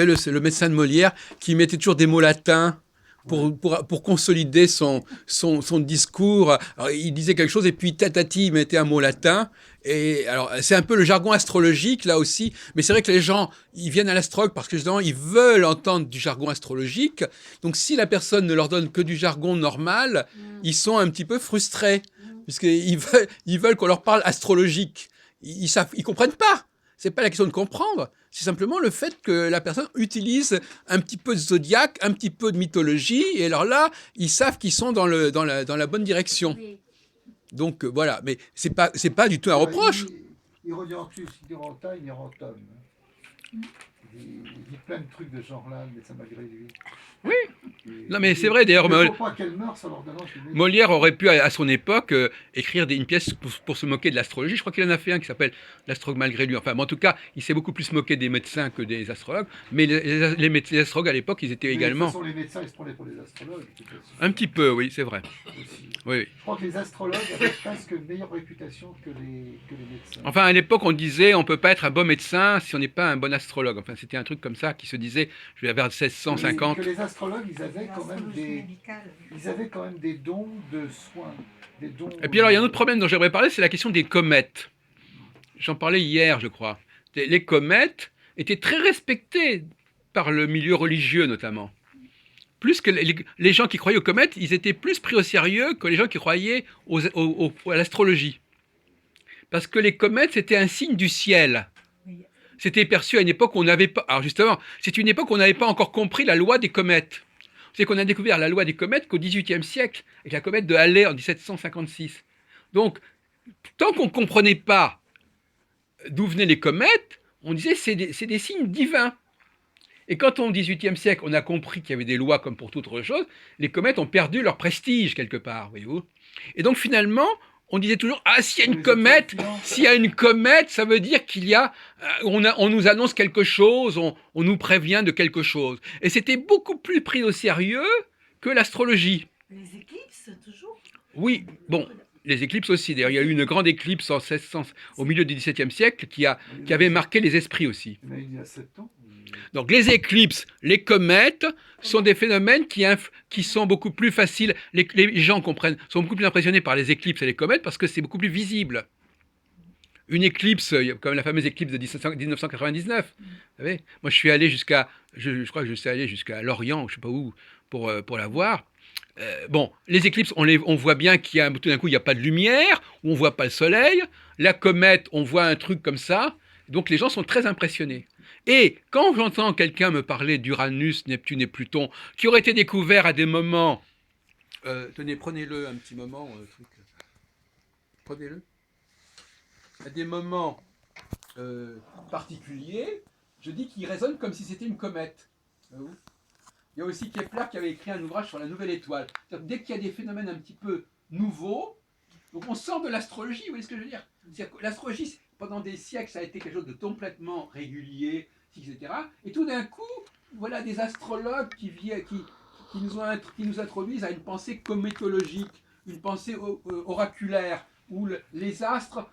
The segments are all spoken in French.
savez, c'est le médecin de Molière qui mettait toujours des mots latins pour consolider son discours. Alors, il disait quelque chose et puis tatati, il mettait un mot latin. Et alors, c'est un peu le jargon astrologique là aussi. Mais c'est vrai que les gens, ils viennent à l'astrologue parce que justement, ils veulent entendre du jargon astrologique. Donc, si la personne ne leur donne que du jargon normal, ils sont un petit peu frustrés. Puisqu'ils veulent qu'on leur parle astrologique. Ils comprennent pas. C'est pas la question de comprendre, c'est simplement le fait que la personne utilise un petit peu de zodiaque, un petit peu de mythologie, et alors là, ils savent qu'ils sont dans la bonne direction. Oui. Donc voilà, mais c'est pas du tout un reproche. Irodiantus, Idioranta, Ignorantum. Il dit plein de trucs de ce genre-là, mais ça malgré lui. Oui. Et Non, mais c'est vrai, d'ailleurs, il ne faut pas qu'elle meure sans l'ordonnance du médecin. Molière aurait pu, à son époque, écrire une pièce pour se moquer de l'astrologie. Je crois qu'il en a fait un qui s'appelle L'astrologue malgré lui. Enfin, mais en tout cas, il s'est beaucoup plus moqué des médecins que des astrologues. Mais les astrologues, à l'époque, ils étaient Mais également... de toute façon, les médecins, ils se prenaient pour des astrologues. Un petit peu, oui, c'est vrai. Aussi. Oui, oui. Je crois que les astrologues avaient presque une meilleure réputation que les médecins. Enfin, à l'époque, on disait on peut pas être un bon médecin si on n'est pas un bon astrologue. Enfin, c'était un truc comme ça qui se disait, je vais vers 1650. Que les astrologues, ils avaient quand même des dons de soins. Des dons, Et puis alors, il y a un autre problème dont j'aimerais parler, c'est la question des comètes. J'en parlais hier, je crois. Les comètes étaient très respectées par le milieu religieux, notamment. Plus que les gens qui croyaient aux comètes, ils étaient plus pris au sérieux que les gens qui croyaient à l'astrologie. Parce que les comètes, c'était un signe du ciel. C'était perçu à une époque où on n'avait pas... Alors justement, c'est une époque où on n'avait pas encore compris la loi des comètes. C'est qu'on a découvert la loi des comètes qu'au XVIIIe siècle, avec la comète de Halley en 1756. Donc, tant qu'on ne comprenait pas d'où venaient les comètes, on disait c'est des signes divins. Et quand au XVIIIe siècle, on a compris qu'il y avait des lois comme pour toute autre chose, les comètes ont perdu leur prestige quelque part, voyez-vous. Et donc finalement, on disait toujours ah s'il y a une comète, ça veut dire qu'il y a on nous annonce quelque chose, on nous prévient de quelque chose. Et c'était beaucoup plus pris au sérieux que l'astrologie. Les éclipses, toujours. Oui, bon, les éclipses aussi. D'ailleurs, il y a eu une grande éclipse en 1600, au milieu du XVIIe siècle qui avait marqué les esprits aussi. Il y a 7 ans. Donc les éclipses, les comètes sont des phénomènes qui sont beaucoup plus faciles. Les gens sont beaucoup plus impressionnés par les éclipses et les comètes parce que c'est beaucoup plus visible. Une éclipse, comme la fameuse éclipse de 1999. Vous savez, moi je suis allé je crois que je suis allé jusqu'à Lorient, je ne sais pas où, pour la voir. Bon, les éclipses, on voit bien qu'il y a tout d'un coup il n'y a pas de lumière, on ne voit pas le soleil. La comète, on voit un truc comme ça. Donc les gens sont très impressionnés. Et quand j'entends quelqu'un me parler d'Uranus, Neptune et Pluton, qui auraient été découverts à des moments... tenez, prenez-le un petit moment, truc. Prenez-le. À des moments particuliers, je dis qu'il résonne comme si c'était une comète. Il y a aussi Kepler qui avait écrit un ouvrage sur la nouvelle étoile. Dès qu'il y a des phénomènes un petit peu nouveaux, donc on sort de l'astrologie, vous voyez ce que je veux dire? L'astrologie, pendant des siècles, ça a été quelque chose de complètement régulier, etc. Et tout d'un coup, voilà des astrologues qui nous introduisent à une pensée cométologique, une pensée oraculaire, où les astres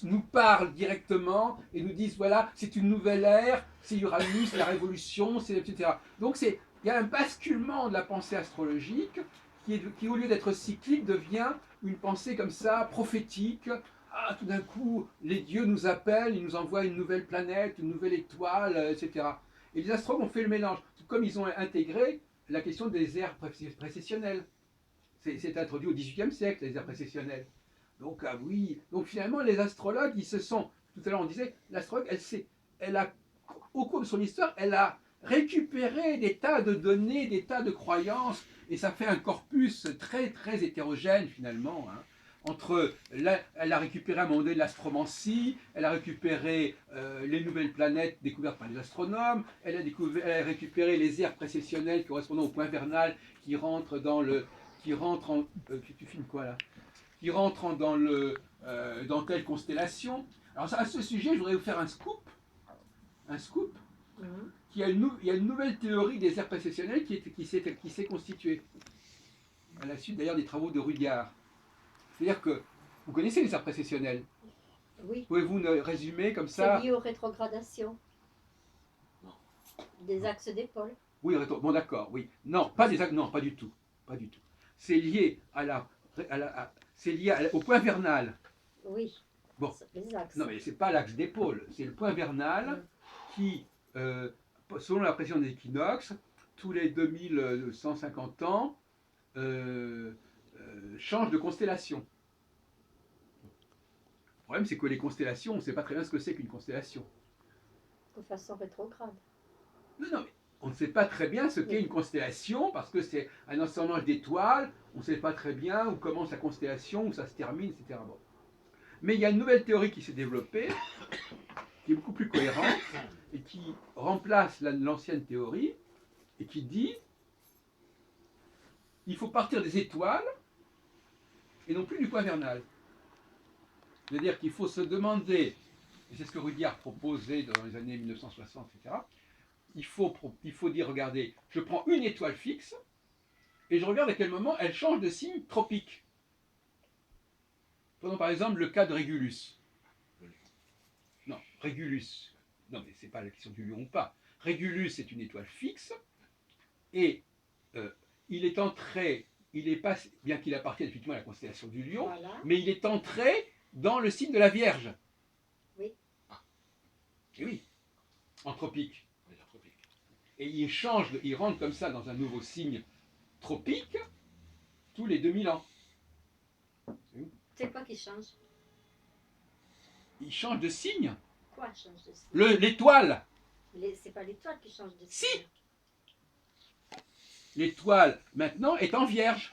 nous parlent directement et nous disent voilà, c'est une nouvelle ère, c'est Uranus, la révolution, etc. Donc il y a un basculement de la pensée astrologique qui au lieu d'être cyclique, devient une pensée comme ça, prophétique. Ah, tout d'un coup, les dieux nous appellent, ils nous envoient une nouvelle planète, une nouvelle étoile, etc. Et les astrologues ont fait le mélange. Comme ils ont intégré la question des ères précessionnelles. C'est introduit au XVIIIe siècle, les ères précessionnelles. Donc, ah oui. Donc finalement, les astrologues, ils se sont... Tout à l'heure, on disait, l'astrologue, au cours de son histoire, elle a récupéré des tas de données, des tas de croyances, et ça fait un corpus très, très hétérogène, finalement, hein. Elle a récupéré à un moment donné l'astromancie, elle a récupéré les nouvelles planètes découvertes par les astronomes, elle a récupéré les ères précessionnelles correspondant au point vernal qui rentrent dans le... tu filmes quoi là? Qui rentrent dans telle constellation. Alors à ce sujet, je voudrais vous faire un scoop. Un scoop. Il y a une nouvelle théorie des ères précessionnelles qui s'est constituée. À la suite d'ailleurs des travaux de Rudyard. C'est-à-dire que vous connaissez les ères précessionnelles. Oui. Pouvez-vous résumer comme ça? C'est lié aux rétrogradations. Des axes d'épaule. Oui, bon d'accord, oui. Non, pas des axes, non, pas du tout. Pas du tout. C'est lié c'est lié au point vernal. Oui. Bon. Les axes. Non, mais c'est pas l'axe d'épaule, c'est le point vernal qui, selon la pression des équinoxes, tous les 2150 ans, change de constellation. Le problème, c'est que les constellations, on ne sait pas très bien ce que c'est qu'une constellation. De façon rétrograde. Non, non, mais on ne sait pas très bien ce qu'est une constellation parce que c'est un ensemble d'étoiles, on ne sait pas très bien où commence la constellation, où ça se termine, etc. Bon. Mais il y a une nouvelle théorie qui s'est développée, qui est beaucoup plus cohérente et qui remplace l'ancienne théorie et qui dit il faut partir des étoiles et non plus du point vernal. C'est-à-dire qu'il faut se demander, et c'est ce que Rudyard proposait dans les années 1960, etc., il faut dire, regardez, je prends une étoile fixe et je regarde à quel moment elle change de signe tropique. Prenons par exemple le cas de Régulus. Non, Régulus, non mais c'est pas la question du lion ou pas. Régulus est une étoile fixe et il est entré, bien qu'il appartienne effectivement à la constellation du lion, Voilà. mais il est entré dans le signe de la Vierge. Oui. Et oui, en tropique. Et il rentre comme ça dans un nouveau signe tropique tous les 2000 ans. C'est quoi qui change? Il change de signe. Quoi change de signe? L'étoile. C'est pas l'étoile qui change de Si. signe. L'étoile, maintenant, est en Vierge.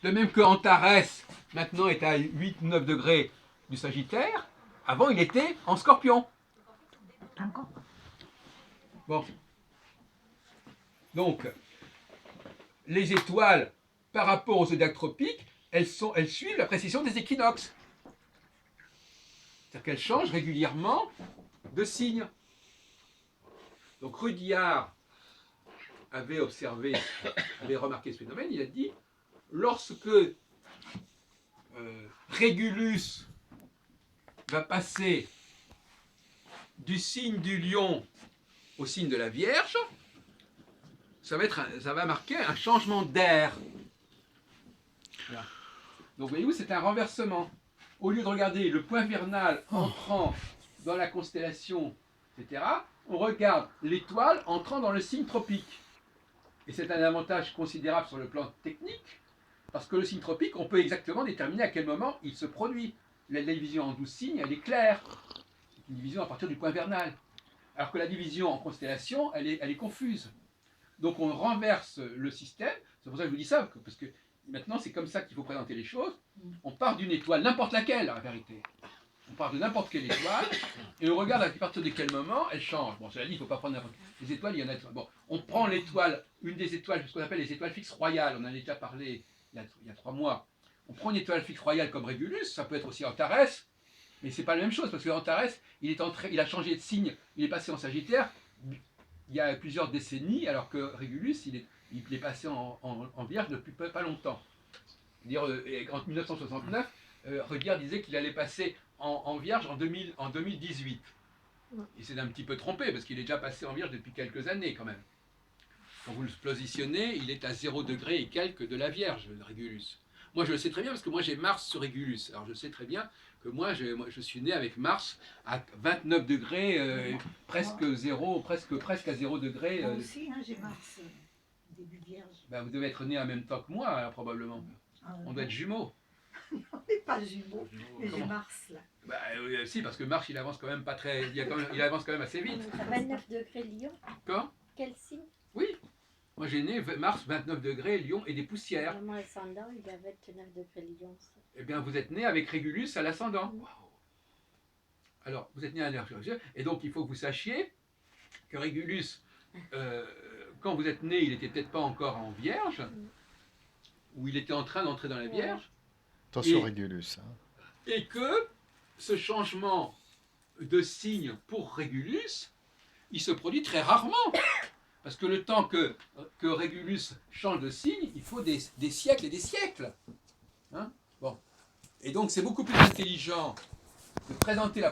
De même que Antares, maintenant, est à 8-9 degrés du Sagittaire. Avant, il était en Scorpion. Encore. Bon. Donc, les étoiles, par rapport au zodiaque tropique, elles suivent la précision des équinoxes. C'est-à-dire qu'elles changent régulièrement de signe. Donc Rudyard avait remarqué ce phénomène, il a dit, lorsque Régulus va passer du signe du lion au signe de la Vierge, ça va marquer un changement d'air. Voilà. Donc voyez-vous, c'est un renversement. Au lieu de regarder le point vernal entrant dans la constellation, etc., on regarde l'étoile entrant dans le signe tropique. Et c'est un avantage considérable sur le plan technique, parce que le signe tropique, on peut exactement déterminer à quel moment il se produit. La division en 12 signes, elle est claire. C'est une division à partir du point vernal. Alors que la division en constellation, elle est confuse. Donc on renverse le système. C'est pour ça que je vous dis ça, parce que maintenant c'est comme ça qu'il faut présenter les choses. On part d'une étoile, n'importe laquelle en vérité. On part de n'importe quelle étoile et on regarde à partir de quel moment elle change. Bon, cela dit, il ne faut pas prendre n'importe quelle. Les étoiles, il y en a. Bon, on prend l'étoile, une des étoiles, ce qu'on appelle les étoiles fixes royales. On en a déjà parlé il y a 3 mois. On prend une étoile fixe royale comme Régulus, ça peut être aussi Antares, mais c'est pas la même chose parce que Antares, il a changé de signe, il est passé en Sagittaire il y a plusieurs décennies, alors que Régulus, il est passé en Vierge depuis pas longtemps. C'est-à-dire, en 1969, Rudyard disait qu'il allait passer en Vierge en 2018. Il s'est un petit peu trompé, parce qu'il est déjà passé en Vierge depuis quelques années quand même. Quand vous le positionnez, il est à 0 degré et quelques de la Vierge, Régulus. Moi, je le sais très bien, parce que moi, j'ai Mars sur Régulus. Alors, je sais très bien que moi, je suis né avec Mars à 29 degrés, presque à 0 degré. Moi aussi, hein, j'ai Mars, début vierge. Ben, vous devez être né en même temps que moi, alors, probablement. On doit être jumeaux. On n'est pas jumeaux, mais j'ai Comment Mars là. Bah, si, parce que Mars, il avance quand même pas très. Il avance quand même assez vite. 29 degrés Lion. Quand Quel signe? Oui. Moi, j'ai né Mars, 29 degrés, Lion et des poussières. Mon ascendant, il a 29 degrés Lion. Eh bien, vous êtes né avec Régulus à l'ascendant. Alors, vous êtes né à l'ascendant. Et donc, il faut que vous sachiez que Régulus, quand vous êtes né, il n'était peut-être pas encore en Vierge, ou il était en train d'entrer dans la Vierge. Attention Régulus. Hein. Et que ce changement de signe pour Régulus, il se produit très rarement. Parce que le temps que Régulus change de signe, il faut des siècles et des siècles. Hein, bon. Et donc c'est beaucoup plus intelligent de présenter la